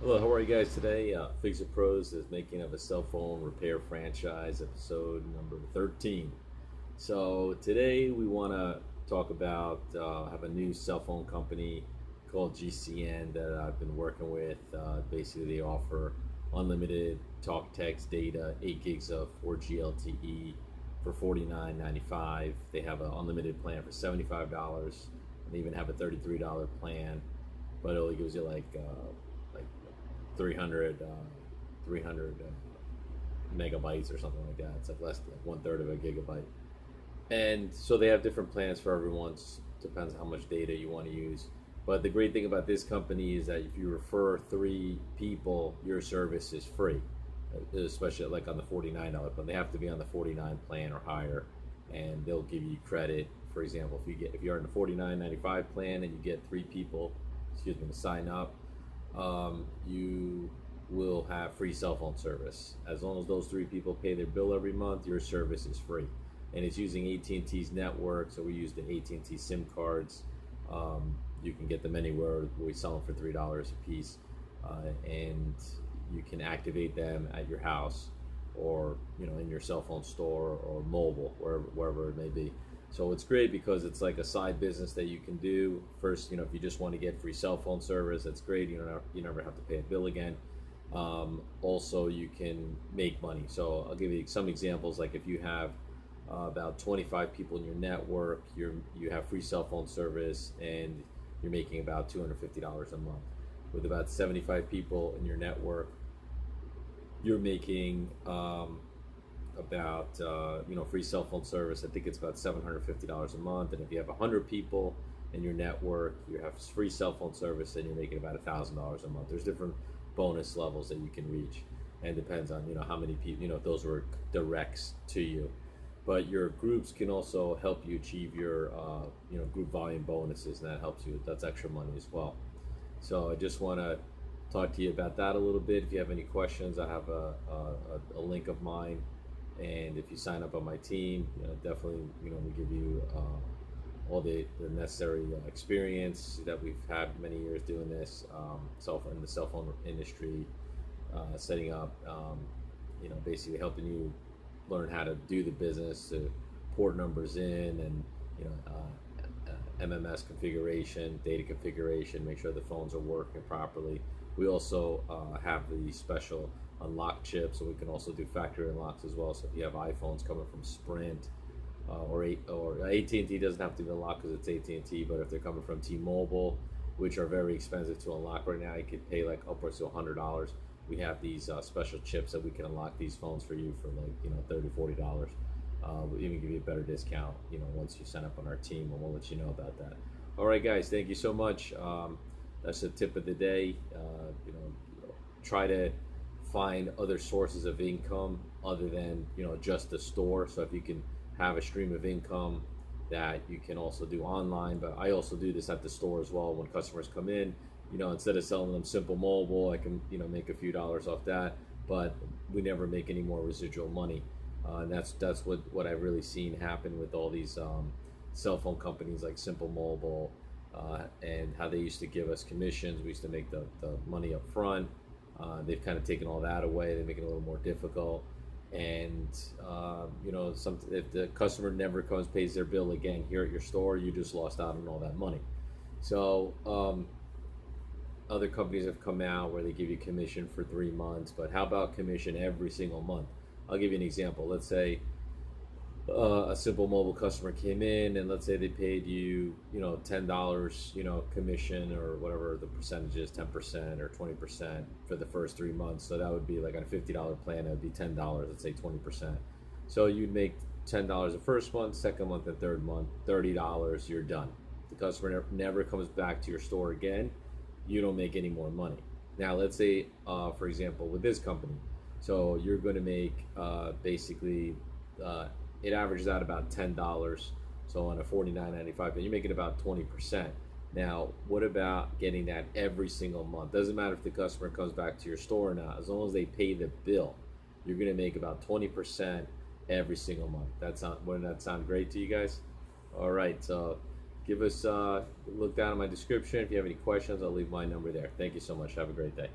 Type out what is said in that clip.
Hello, how are you guys today? Fix It Pros is making of a cell phone repair franchise, episode number 13. So today we want to talk about have a new cell phone company called GCN that I've been working with. Basically, they offer unlimited talk, text, data, 8 gigs of 4G LTE for $49.95. They have an unlimited plan for $75, and they even have a $33 plan, but it only gives you like 300 megabytes or something like that. It's like less than like one third of a gigabyte. And so they have different plans for everyone. Depends how much data you want to use. But the great thing about this company is that if you refer 3 people, your service is free, especially like on the $49 plan. They have to be on the 49 plan or higher, and they'll give you credit. For example, if you're in the $49.95 plan and you get 3 people, to sign up, you will have free cell phone service. As long as those 3 people pay their bill every month, your service is free. And it's using AT&T's network, so we use the AT&T SIM cards. You can get them anywhere. We sell them for $3 a piece, and you can activate them at your house, or in your cell phone store or mobile, wherever it may be. So it's great because it's like a side business that you can do. First, if you just want to get free cell phone service, that's great. You never have to pay a bill again. Also, you can make money. So I'll give you some examples. Like if you have about 25 people in your network, you have free cell phone service, and you're making about $250 a month. With about 75 people in your network, you're making about free cell phone service. I think it's about $750 a month. And if you have 100 people in your network, you have free cell phone service, and you're making about $1,000 a month. There's different bonus levels that you can reach, and depends on how many people, if those were directs to you. But your groups can also help you achieve your group volume bonuses, and that helps you. That's extra money as well. So I just want to talk to you about that a little bit. If you have any questions, I have a link of mine. And if you sign up on my team, definitely, we give you all the necessary experience that we've had many years doing this, in the cell phone industry, setting up, basically helping you learn how to do the business, to port numbers in, and MMS configuration, data configuration, make sure the phones are working properly. We also have the special unlock chips, so we can also do factory unlocks as well. So if you have iPhones coming from Sprint or AT&T, doesn't have to be unlocked because it's AT&T, but if they're coming from T-Mobile, which are very expensive to unlock right now, you could pay like upwards to $100. We have these special chips that we can unlock these phones for you for like $30-40. We'll even give you a better discount once you sign up on our team, and we'll let you know about that. All right, guys, thank you so much. That's the tip of the day. Try to find other sources of income other than just the store. So if you can have a stream of income that you can also do online, but I also do this at the store as well. When customers come in, instead of selling them Simple Mobile, I can make a few dollars off that, but we never make any more residual money. And that's what I've really seen happen with all these cell phone companies like Simple Mobile, and how they used to give us commissions. We used to make the money up front. They've kind of taken all that away. They make it a little more difficult, and if the customer never comes, pays their bill again here at your store, you just lost out on all that money. So other companies have come out where they give you commission for 3 months, but how about commission every single month? I'll give you an example. Let's say a Simple Mobile customer came in, and let's say they paid you $10 commission, or whatever the percentage is, 10% or 20% for the first 3 months. So that would be like on a $50 plan, it would be $10. Let's say 20%. So you'd make $10 the first month, second month, and third month, $30. You're done. The customer never comes back to your store again. You don't make any more money. Now let's say, for example, with this company, so you're going to make basically. It averages out about $10. So on a $49.95, you're making about 20%. Now, what about getting that every single month? Doesn't matter if the customer comes back to your store or not. As long as they pay the bill, you're going to make about 20% every single month. Wouldn't that sound great to you guys? All right, so give us look down in my description. If you have any questions, I'll leave my number there. Thank you so much. Have a great day.